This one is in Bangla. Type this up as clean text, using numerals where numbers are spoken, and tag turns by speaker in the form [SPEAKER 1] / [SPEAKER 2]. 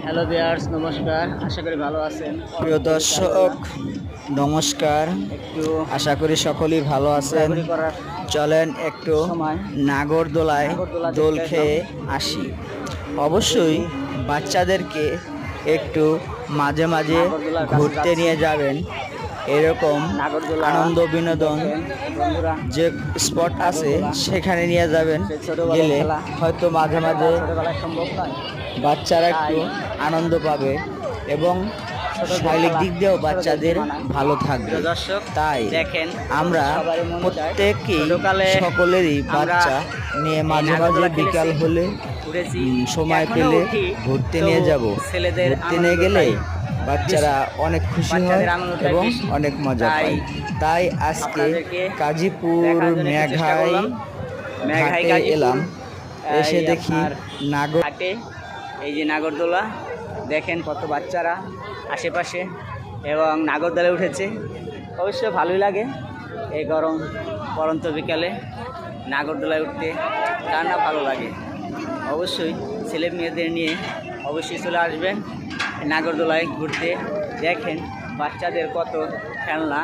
[SPEAKER 1] হ্যালো ভিউয়ার্স, নমস্কার। আশা করি ভালো আছেন।
[SPEAKER 2] প্রিয় দর্শক নমস্কার,
[SPEAKER 1] একটু
[SPEAKER 2] আশা করি সকলেই ভালো আছেন।
[SPEAKER 1] ঘোরাঘুরি করার
[SPEAKER 2] চলেন একটু
[SPEAKER 1] সময়
[SPEAKER 2] নাগরদোলায়
[SPEAKER 1] নাগরদোলা
[SPEAKER 2] দোল
[SPEAKER 1] দেখতে
[SPEAKER 2] খেয়ে আসি। অবশ্যই বাচ্চাদেরকে একটু মাঝে মাঝে
[SPEAKER 1] নাগরদোলার কাছে
[SPEAKER 2] ঘুরতে
[SPEAKER 1] যাচ্ছি।
[SPEAKER 2] নিয়ে যাবেন। এরকম
[SPEAKER 1] নাগরদোলা
[SPEAKER 2] আনন্দ বিনোদন
[SPEAKER 1] দেখেন বন্ধুরা,
[SPEAKER 2] যে স্পট আছে
[SPEAKER 1] নাগরদোলা
[SPEAKER 2] সেখানে নিয়ে যাবেন।
[SPEAKER 1] সেই ছোটবেলার
[SPEAKER 2] গেলে
[SPEAKER 1] খেলা,
[SPEAKER 2] হয়তো মাঝে মাঝে
[SPEAKER 1] ছোটবেলায় সম্ভব নয়,
[SPEAKER 2] বাচ্চারা
[SPEAKER 1] তাই
[SPEAKER 2] একটু আনন্দ পাবে এবং
[SPEAKER 1] ছোটদের
[SPEAKER 2] শারীরিক
[SPEAKER 1] খেলা,
[SPEAKER 2] দিক দিয়েও
[SPEAKER 1] ছোটদের
[SPEAKER 2] বাচ্চাদের
[SPEAKER 1] মানায়।
[SPEAKER 2] ভালো থাকবে।
[SPEAKER 1] প্রিয় দর্শক,
[SPEAKER 2] তাই
[SPEAKER 1] দেখেন
[SPEAKER 2] আমরা
[SPEAKER 1] সবারই মনে চায়
[SPEAKER 2] প্রত্যেকেই
[SPEAKER 1] ছোটকালে
[SPEAKER 2] সকলেরই
[SPEAKER 1] আমরা
[SPEAKER 2] বাচ্চা নিয়ে
[SPEAKER 1] এই
[SPEAKER 2] মাঝে মাঝে
[SPEAKER 1] নাগরদোলা
[SPEAKER 2] বিকাল
[SPEAKER 1] খেলেছি,
[SPEAKER 2] হলে
[SPEAKER 1] উঠেছি,
[SPEAKER 2] সময়
[SPEAKER 1] এখনো
[SPEAKER 2] পেলে
[SPEAKER 1] উঠি,
[SPEAKER 2] ঘুরতে
[SPEAKER 1] তো
[SPEAKER 2] নিয়ে যাব।
[SPEAKER 1] ছেলেদের
[SPEAKER 2] ঘুরতে নিয়ে গেলে
[SPEAKER 1] আনন্দটাই
[SPEAKER 2] বাচ্চারা অনেক খুশি হয়
[SPEAKER 1] বাচ্চাদের আনন্দটাই
[SPEAKER 2] এবং
[SPEAKER 1] বেশি।
[SPEAKER 2] অনেক মজা
[SPEAKER 1] তাই
[SPEAKER 2] পায়। তাই আজকে
[SPEAKER 1] আপনাদেরকে
[SPEAKER 2] গাজীপুর
[SPEAKER 1] দেখার জন্য একটু চেষ্টা
[SPEAKER 2] মেঘাই
[SPEAKER 1] করলাম। মেঘাই
[SPEAKER 2] ঘাটে
[SPEAKER 1] গাজীপুর,
[SPEAKER 2] এলাম। এসে
[SPEAKER 1] এই
[SPEAKER 2] দেখি
[SPEAKER 1] আপনার
[SPEAKER 2] নাগর
[SPEAKER 1] ঘাটে এই যে নাগরদোলা, দেখেন কত বাচ্চারা আশেপাশে এবং নাগরদোলায় উঠেছে। অবশ্যই ভালোই লাগে এই গরম পরন্ত বিকালে নাগরদোলায় উঠতে, কার না ভালো লাগে। অবশ্যই ছেলে মেয়েদের নিয়ে অবশ্যই চলে আসবেন নাগরদোলায় ঘুরতে। দেখেন বাচ্চাদের কত খেলনা,